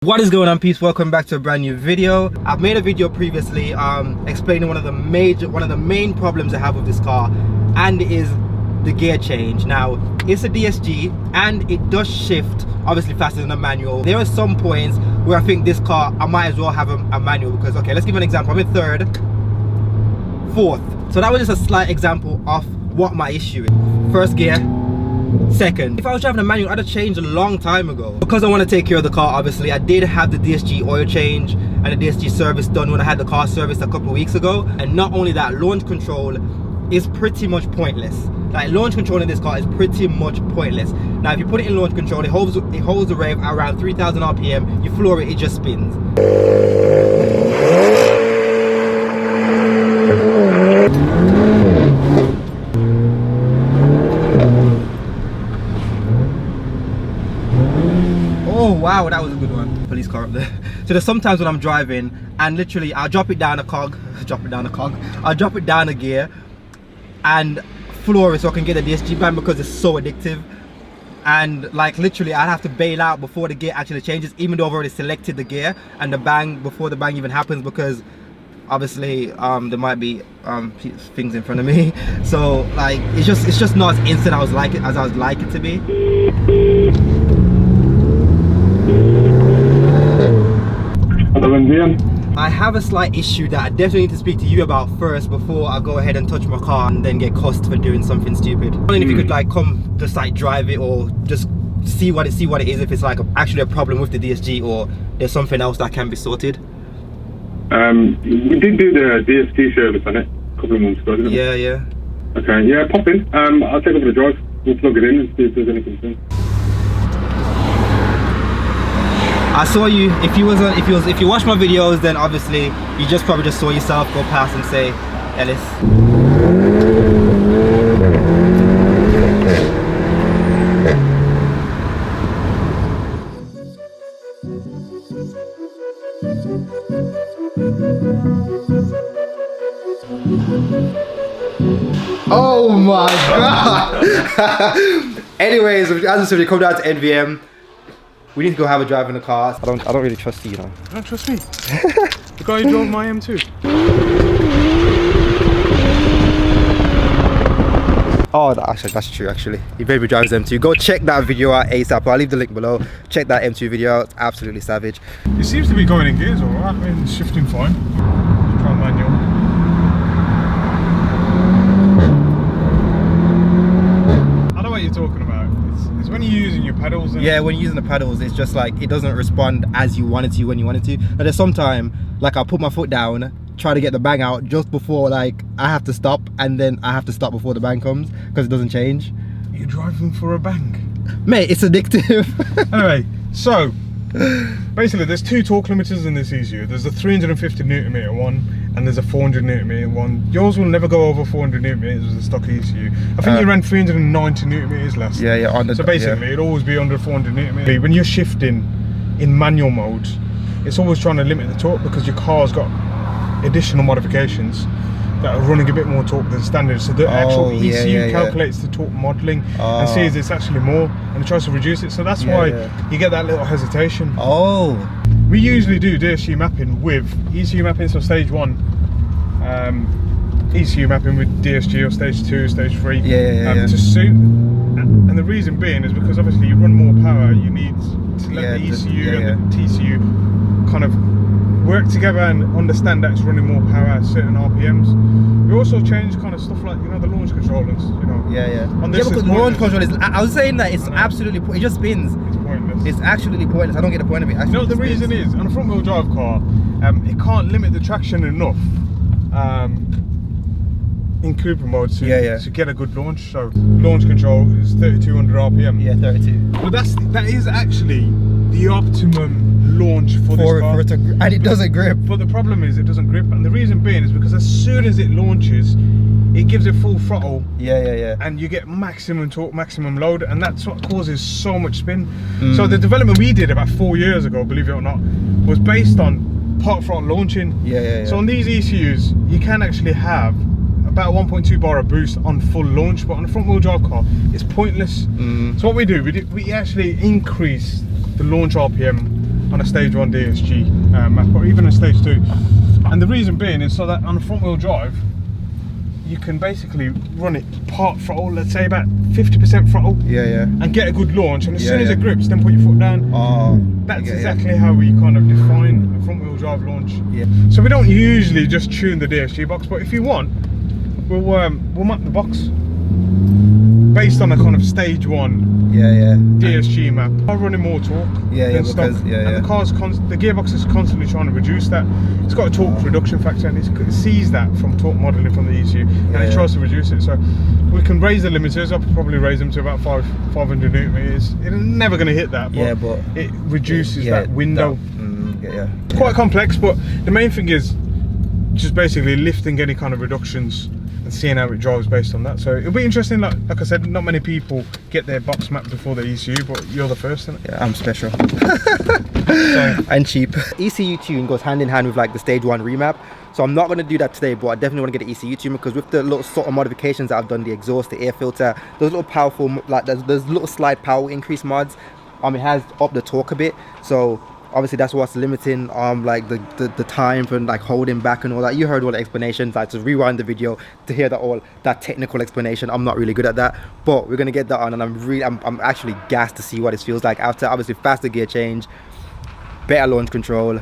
What is going on, peeps? Welcome back to a brand new video. I've made a video previously explaining one of the main problems I have with this car, and it is the gear change. Now, it's a DSG and it does shift obviously faster than a manual. There are some points where I think this car I might as well have a manual, because okay, let's give an example. I'm in third, fourth, so that was just a slight example of what my issue is. First gear, second. If I was driving a manual, I'd have changed a long time ago. Because I want to take care of the car, obviously, I did have the DSG oil change and the DSG service done when I had the car serviced a couple of weeks ago. And not only that, launch control is pretty much pointless. Like, launch control in this car is pretty much pointless. Now, if you put it in launch control, it holds the rev at around 3,000 RPM. You floor it, it just spins. Oh wow, that was a good one. Police car up there. So there's sometimes when I'm driving and literally I'll drop it down a cog, I'll drop it down a gear and floor it so I can get the DSG bang, because it's so addictive. And like literally I'd have to bail out before the gear actually changes, even though I've already selected the gear and the bang before the bang even happens, because obviously there might be things in front of me. So like it's just not as instant as I would like it to be. I have a slight issue that I definitely need to speak to you about first before I go ahead and touch my car and then get cussed for doing something stupid. I wondering if you could like come just like drive it, or just see what it is, if it's like actually a problem with the DSG or there's something else that can be sorted. We did do the DSG service on it a couple of months ago, didn't we? Yeah. Okay, yeah, pop in. I'll take over the drive. We'll plug it in and see if there's any concern. I saw you. If you watch my videos, then obviously you probably just saw yourself go past and say Aellis. Oh my god. Anyways, as I said, we come down to NVM. We need to go have a drive in the car. I don't really trust you, you know. You don't trust me? The guy who drove my M2. Oh, that's true actually. He baby drives M2. Go check that video out ASAP. I'll leave the link below. Check that M2 video out. It's absolutely savage. It seems to be going in gears alright. I mean, it's shifting fine. Just try manual. I know what you're talking about. It's when you're using your pedals. Yeah, when you're using the pedals, it's just like it doesn't respond as you want it to when you want it to. But there's sometimes like I'll put my foot down, try to get the bang out just before like I have to stop, and then I have to stop before the bang comes because it doesn't change. You're driving for a bang. Mate, it's addictive. Anyway, so basically there's two torque limiters in this ECU. There's a 350 Newton meter one and there's a 400 Newton meter one. Yours will never go over 400 Newton meters with the stock ECU. I think you ran 390 Newton meters last. Yeah. So basically it'll always be under 400 Newton meters. When you're shifting in manual mode, it's always trying to limit the torque because your car's got additional modifications that are running a bit more torque than standard. So the actual ECU calculates the torque modelling and sees it's actually more, and it tries to reduce it. So that's why you get that little hesitation. We usually do DSG mapping with ECU mapping, so stage 1 ECU mapping with DSG, or stage 2, stage 3 to suit. And the reason being is because obviously you run more power, you need to let the ECU and the TCU kind of work together and understand that it's running more power at certain RPMs. We also change kind of stuff like, you know, the launch controllers, you know. On this because the launch control is, I was saying that it's absolutely, it just spins. It's pointless. It's absolutely pointless. I don't get the point of it. You know what the reason is? On a front wheel drive car, it can't limit the traction enough in Cupra mode to get a good launch. So launch control is 3200 RPM. Yeah, 32. But that is actually the optimum launch for this car. And it doesn't grip. But the problem is it doesn't grip, and the reason being is because as soon as it launches, it gives it full throttle. And you get maximum torque, maximum load, and that's what causes so much spin. So the development we did about 4 years ago, believe it or not, was based on part throttle launching. So on these ECUs, you can actually have about 1.2 bar of boost on full launch, but on a front wheel drive car, it's pointless. So what we do, we actually increase the launch RPM on a stage 1 DSG map, or even a stage 2. And the reason being is so that on a front wheel drive, you can basically run it part throttle, let's say about 50% throttle, and get a good launch. And as soon as it grips, then put your foot down. That's exactly how we kind of define a front wheel drive launch. So we don't usually just tune the DSG box, but if you want, we'll map the box based on a kind of stage 1 DSG map. I'm running more torque than stock, and the gearbox is constantly trying to reduce that. It's got a torque reduction factor, and it sees that from torque modelling from the ECU, and it tries to reduce it. So we can raise the limiters. I'll probably raise them to about 500 newton meters. It's never going to hit that, but it reduces that window. Quite complex, but the main thing is just basically lifting any kind of reductions and seeing how it drives based on that. So it'll be interesting. Like I said, not many people get their box mapped before the ECU, but you're the first, isn't it? I'm special. And cheap. ECU tune goes hand in hand with like the stage 1 remap, so I'm not going to do that today, but I definitely want to get the ECU tune, because with the little sort of modifications that I've done, the exhaust, the air filter, those little powerful, like there's little slide power increase mods, it has upped the torque a bit. So obviously that's what's limiting like the time for like holding back and all that. You heard all the explanations. I had to rewind the video to hear that technical explanation. I'm not really good at that, but we're gonna get that on, and I'm actually gassed to see what it feels like after obviously faster gear change, better launch control.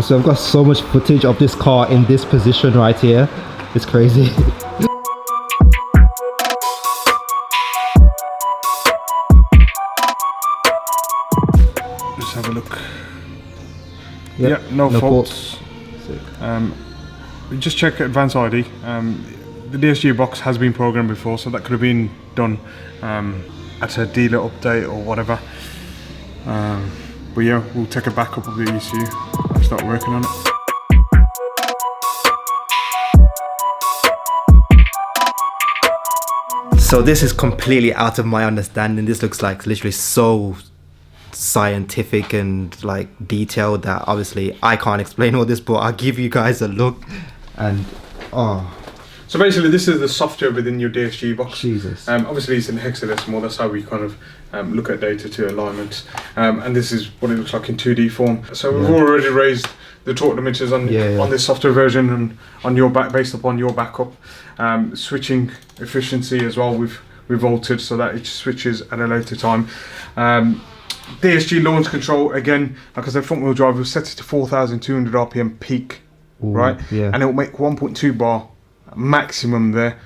So I've got so much footage of this car in this position right here. It's crazy. Have a look. No faults. Just check advanced ID. The DSG box has been programmed before, so that could have been done at a dealer update or whatever. But yeah, we'll take a backup of the ECU and start working on it. So this is completely out of my understanding. This looks like literally so scientific and like detailed that obviously I can't explain all this, but I'll give you guys a look. And so basically this is the software within your DSG box. Jesus. Obviously it's in hexadecimal. That's how we kind of look at data to alignment, and this is what it looks like in 2D form. So we've already raised the torque limiters on this software version, and on your based upon your backup. Switching efficiency as well, we've altered so that it switches at a later time. DSG launch control, again, like I said, front wheel drive, we've set it to 4,200 RPM peak, right? And it will make 1.2 bar maximum there.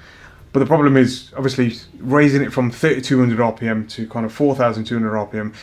But the problem is, obviously, raising it from 3,200 RPM to kind of 4,200 RPM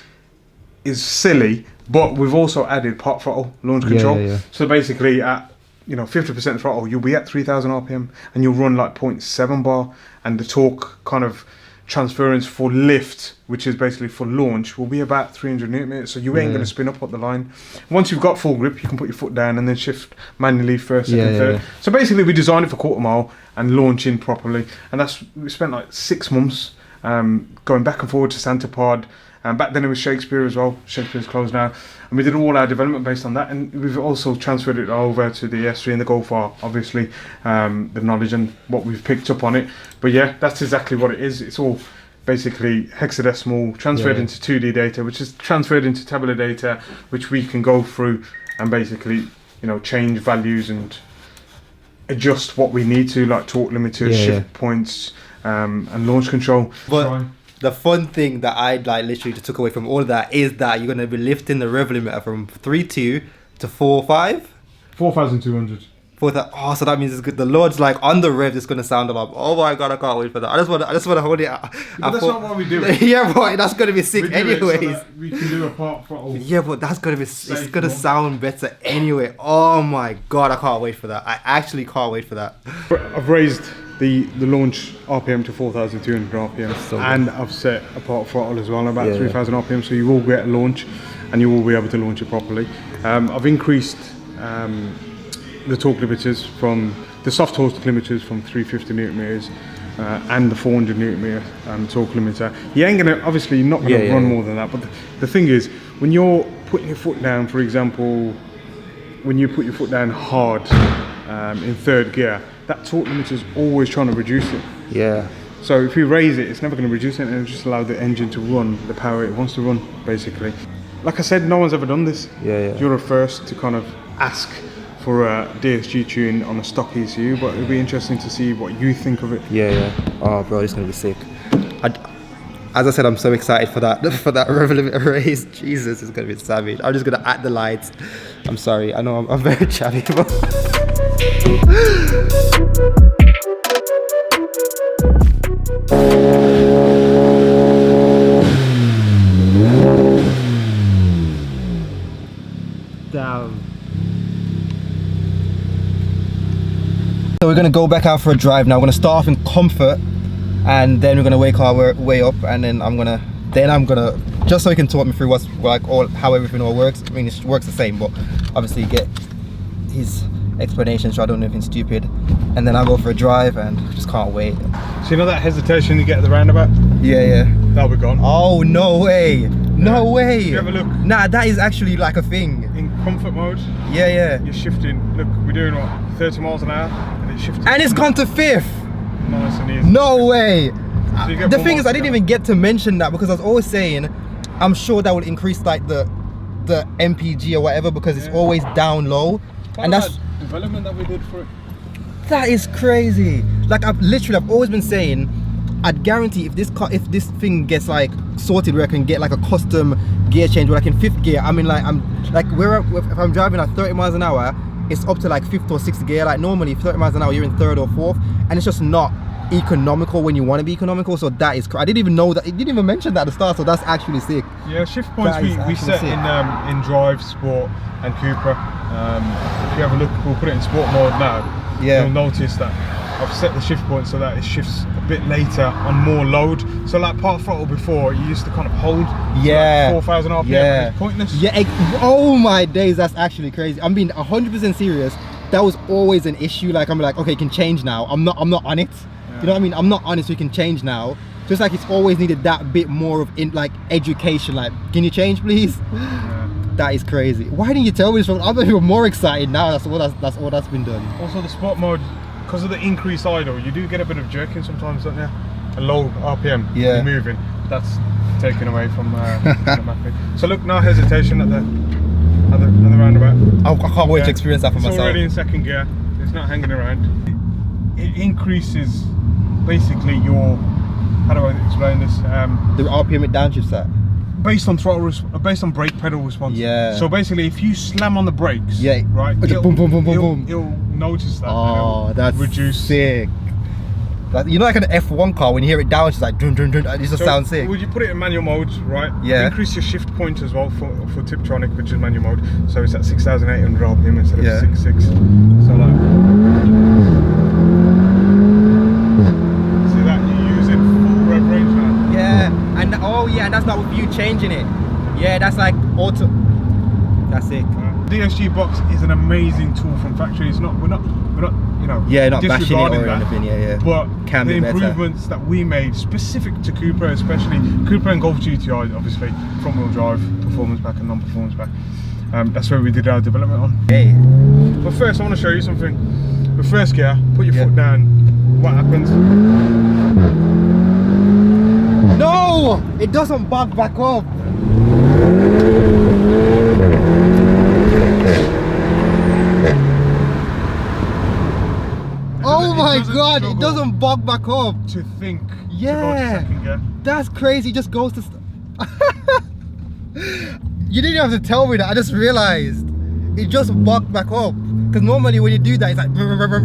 is silly, but we've also added part throttle launch control. So basically at 50% throttle, you'll be at 3,000 RPM and you'll run like 0.7 bar, and the torque kind of transference for lift, which is basically for launch, will be about 300 newton meters, so you ain't going to spin up the line. Once you've got full grip, you can put your foot down and then shift manually first, second, third. So basically we designed it for quarter mile and launching properly, and we spent like 6 months going back and forward to Santa Pod. Back then it was Shakespeare as well. Shakespeare's closed now, and we did all our development based on that, and we've also transferred it over to the S3 and the Golf R, obviously, the knowledge and what we've picked up on it. But yeah, that's exactly what it is. It's all basically hexadecimal transferred into 2D data, which is transferred into tabular data, which we can go through and basically change values and adjust what we need to, like torque limiters, shift points, and launch control. But the fun thing that I literally just took away from all of that is that you're going to be lifting the rev limiter from 3.2 to 4.5? 4,200. Oh, so that means it's good. The Lord's like on the rev, it's going to sound like, oh my God, I can't wait for that. I just want to hold it. But that's not what we do. Yeah, but that's going to be sick anyways. So we can do a part throttle. Yeah, but that's going to be, it's going to sound better anyway. Oh my God, I can't wait for that. I actually can't wait for that. I've raised the launch RPM to 4,200 RPM, and I've set a part throttle as well, about 3,000 RPM, so you will get a launch and you will be able to launch it properly. I've increased the torque limiters from the soft torque limiters from 350 newton meters and the 400 newton meter torque limiter. You ain't gonna, obviously, you're not gonna run more than that, but the thing is, when you're putting your foot down, for example, when you put your foot down hard in third gear, that torque limiter is always trying to reduce it. So if you raise it, it's never going to reduce it, and it'll just allow the engine to run the power it wants to run, basically. Like I said, no one's ever done this. Yeah. You're the first to kind of ask for a DSG tune on a stock ECU, but it'll be interesting to see what you think of it. Yeah. Oh, bro, it's gonna be sick. As I said, I'm so excited for that Revolution race. Jesus, it's gonna be savage. I'm just gonna add the lights. I'm sorry. I know I'm very chatty, but damn. So we're gonna go back out for a drive now. We're gonna start off in comfort, and then we're gonna wake our way up, and then I'm gonna just so he can talk me through how everything all works. I mean, it works the same, but obviously you get his explanation, so I don't do anything stupid, and then I'll go for a drive, and just can't wait. So you know that hesitation you get at the roundabout? Yeah. That'll be gone. Oh, no way. No way. You have a look. Nah, that is actually like a thing. In comfort mode, Yeah. you're shifting. Look, we're doing what, 30 miles an hour, and it's shifting. And it's gone to 5th. Nice and easy. No way. So you get The more thing is, I miles didn't to go. even get to mention that, because I was always saying I'm sure that would increase like the MPG or whatever, because it's always down low. And that's development that we did for it. that is crazy. Like I've always been saying, I'd guarantee if this thing gets like sorted where I can get like a custom gear change, where like in 5th gear, I mean, like if I'm driving at 30 miles an hour, it's up to like 5th or 6th gear. Like normally 30 miles an hour you're in 3rd or 4th, and it's just not economical when you want to be economical. So that is I didn't even know that. It didn't even mention that at the start, so that's actually sick. Yeah, shift points That is we actually set sick. in drive, sport and Cupra. If you have a look, we'll put it in sport mode now. Yeah. You'll notice that I've set the shift point so that it shifts a bit later on more load. So like part throttle before, you used to kind of hold Yeah. like 4,000 RPM, Yeah. and it's pointless. Yeah. Oh my days, that's actually crazy. I'm being 100% serious. That was always an issue. Like I'm like, okay, you can change now. I'm not on it. You know what I mean? I'm not on it, so you can change now. Just like it's always needed that bit more of like education. Like, can you change, please? Yeah. That is crazy. Why didn't you tell me this? I'm even more excited now. That's all that's been done. Also the sport mode, because of the increased idle, you do get a bit of jerking sometimes, don't you? A low RPM, Yeah. you're moving. That's taken away from the mapping. So look, no hesitation at the roundabout. I can't wait to experience that for It's myself. already in 2nd gear. It's not hanging around. It increases basically your, how do I explain this? The RPM it downshifts that. Based on throttle, based on brake pedal response. Yeah. So basically, if you slam on the brakes, Yeah. right, Just boom, boom, boom, boom, boom. It'll notice that. Oh, and it'll that's reduce. sick. You know, like an F1 car, when you hear it down, it's like dun dun dun. It just sounds sick. Would you put it in manual mode, right? Yeah. Increase your shift point as well for Tiptronic, which is manual mode. So it's at 6,800 RPM instead of 6.6. So like, see that you're using full rev range now. Yeah, and and that's not with you changing it. Yeah, that's like auto. That's it. DSG box is an amazing tool from factory. It's not, we're not, you know, Yeah, not bashing it disregarding or that. anything. Yeah. But Can the be better. improvements that we made specific to Cupra, especially Cupra and Golf GTI, obviously front wheel drive, performance pack and non-performance pack. That's where we did our development on. Hey. But first I want to show you something. The first gear, put your foot down, what happens? No! It doesn't bug back up. Oh my god, it doesn't bug back up. To think Yeah. to go to 2nd gear. That's crazy, it just goes to... You didn't have to tell me that, I just realized. It just bugged back up. Because normally when you do that, it's like...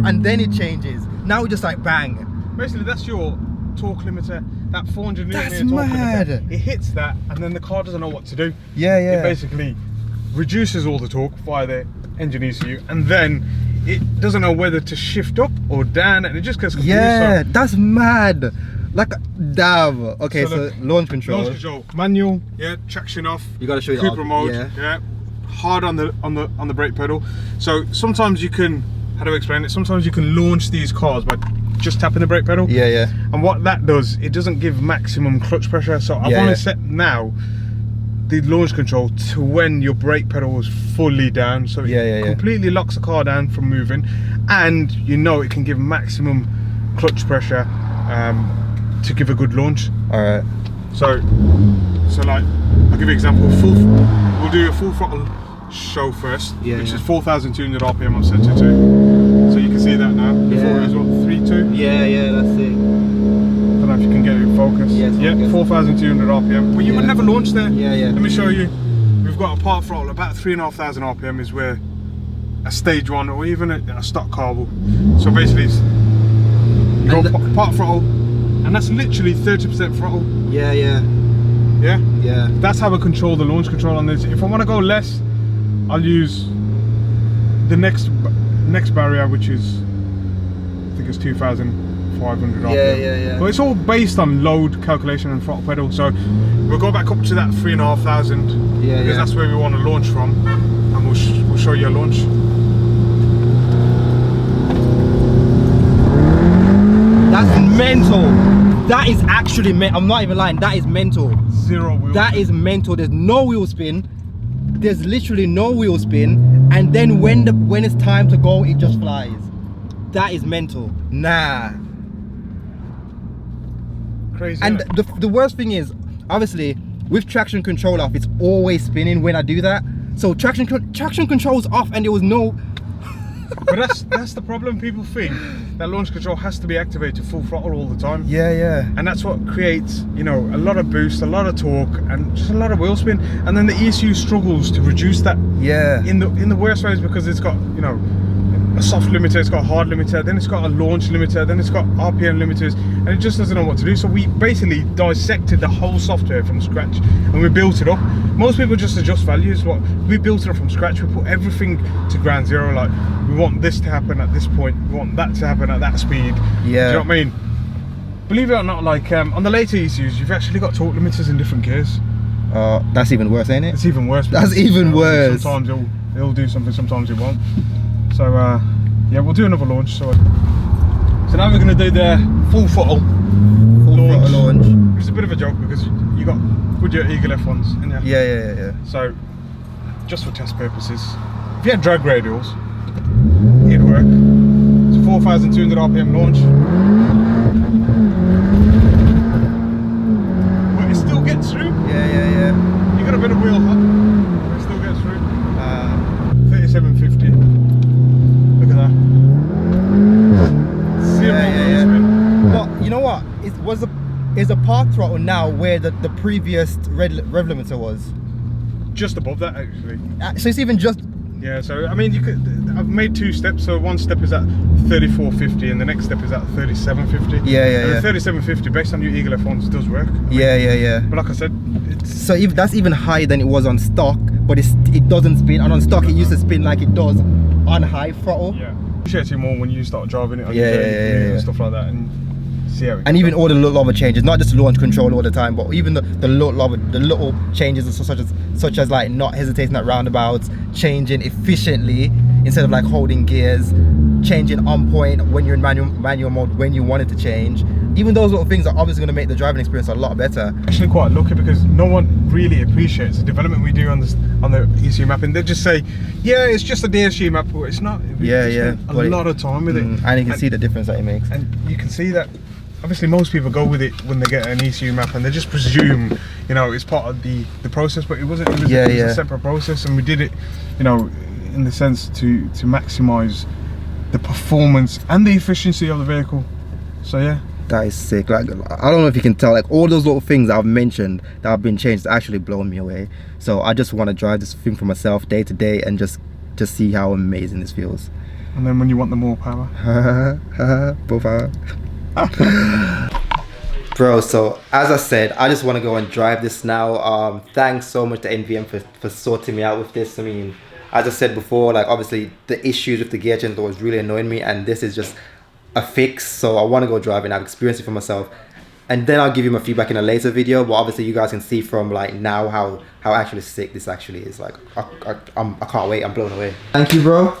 and then it changes. Now it just like bang. Basically that's your torque limiter, that 400 That's newton torque mad. limiter. It hits that and then the car doesn't know what to do. Yeah, It basically reduces all the torque via the engine ECU, and then it doesn't know whether to shift up or down, and it just gets confused. Yeah, So that's mad. Like, damn. Okay, so look, launch control. launch control, manual, yeah, traction off. You gotta show you Cupra mode, yeah. hard on the brake pedal. So sometimes you can, how do I explain it? Sometimes you can launch these cars by just tapping the brake pedal. Yeah. And what that does, it doesn't give maximum clutch pressure. So I've only set now the launch control to when your brake pedal is fully down. So it completely locks the car down from moving, and you know it can give maximum clutch pressure to give a good launch. All right. So like, I'll give you an example. We'll do a full throttle show first, which is 4,200 RPM on sensor 2. So you can see that now. Before it was what, 3.2? Yeah, that's it. I don't know if you can get it in focus. Yeah, 4,200 RPM. Well, you would never launch there. Yeah. Let me show you. We've got a part throttle, about 3,500 RPM is where a stage 1 or even a stock car will. So basically, you go part throttle, and that's literally 30% throttle. Yeah. That's how I control the launch control on this. If I want to go less, I'll use the next barrier, which is, I think it's 2,500 RPM. Yeah. But it's all based on load calculation and throttle pedal. So we'll go back up to that 3,500 because that's where we want to launch from, and we'll show you a launch. That's mental. That is actually I'm not even lying. That is mental. Zero wheel. That is mental. There's no wheel spin. There's literally no wheel spin, and then when it's time to go, it just flies. That is mental. Nah. Crazy. And the worst thing is, obviously, with traction control off, it's always spinning when I do that. So traction control's off, and there was no. But that's the problem. People think that launch control has to be activated full throttle all the time. Yeah. And that's what creates, you know, a lot of boost, a lot of torque, and just a lot of wheel spin. And then the ECU struggles to reduce that. Yeah. In the worst ways, because it's got, you know, a soft limiter, it's got a hard limiter, then it's got a launch limiter, then it's got RPM limiters, and it just doesn't know what to do. So we basically dissected the whole software from scratch, and we built it up. Most people just adjust values. What we built it up from scratch. We put everything to ground zero. Like, we want this to happen at this point, we want that to happen at that speed. Yeah. Do you know what I mean? Believe it or not, like on the later ECUs, you've actually got torque limiters in different gears. That's even worse, ain't it? It's even worse. That's even worse. Sometimes it'll do something, sometimes it won't. So yeah, we'll do another launch. So now we're going to do the full throttle launch. It's a bit of a joke because you got good Eagle F1s in there. Yeah. So just for test purposes, if you had drag radials, it'd work. It's a 4,200 RPM launch. But it still gets through. Yeah. You got a bit of wheel hop, but it still gets through. 3750. Look at that. Zero wheel spin. But you know what? Is a park throttle now where the previous rev limiter was? Just above that, actually. So it's even just. Yeah, so I mean, I've made 2 steps. So one step is at 3450 and the next step is at 3750. Yeah. The 3750, based on your Eagle F1s, does work. Yeah. But like I said, so that's even higher than it was on stock, but it doesn't spin. And on stock, it used to spin like it does on high throttle. Yeah. Appreciate it more when you start driving it on your journey and stuff like that, and see how it and even all the little other changes, not just launch control all the time, but even the little changes such as like not hesitating at roundabouts, changing efficiently instead of like holding gears, changing on point when you're in manual mode when you want it to change. Even those little things are obviously going to make the driving experience a lot better. Actually quite lucky because no one really appreciates the development we do on the ECU mapping. They just say, yeah, it's just a DSG map, but it's not. We spent a lot of time with it. And you can see the difference that it makes. And you can see that obviously most people go with it when they get an ECU map and they just presume, you know, it's part of the process, but it wasn't. It was a separate process, and we did it, you know, in the sense to maximize the performance and the efficiency of the vehicle. So yeah. That is sick. Like, I don't know if you can tell, like all those little things I've mentioned that have been changed actually blown me away. So I just want to drive this thing for myself day to day and just see how amazing this feels. And then when you want the more power. More power. Bro, so as I said, I just want to go and drive this now. Thanks so much to NVM for sorting me out with this. I mean, as I said before, like obviously the issues with the gear change was really annoying me, and this is just a fix. So I want to go drive and I've experienced it for myself, and then I'll give you my feedback in a later video. But obviously you guys can see from like now how actually sick this actually is. Like I can't wait. I'm blown away. Thank you, bro.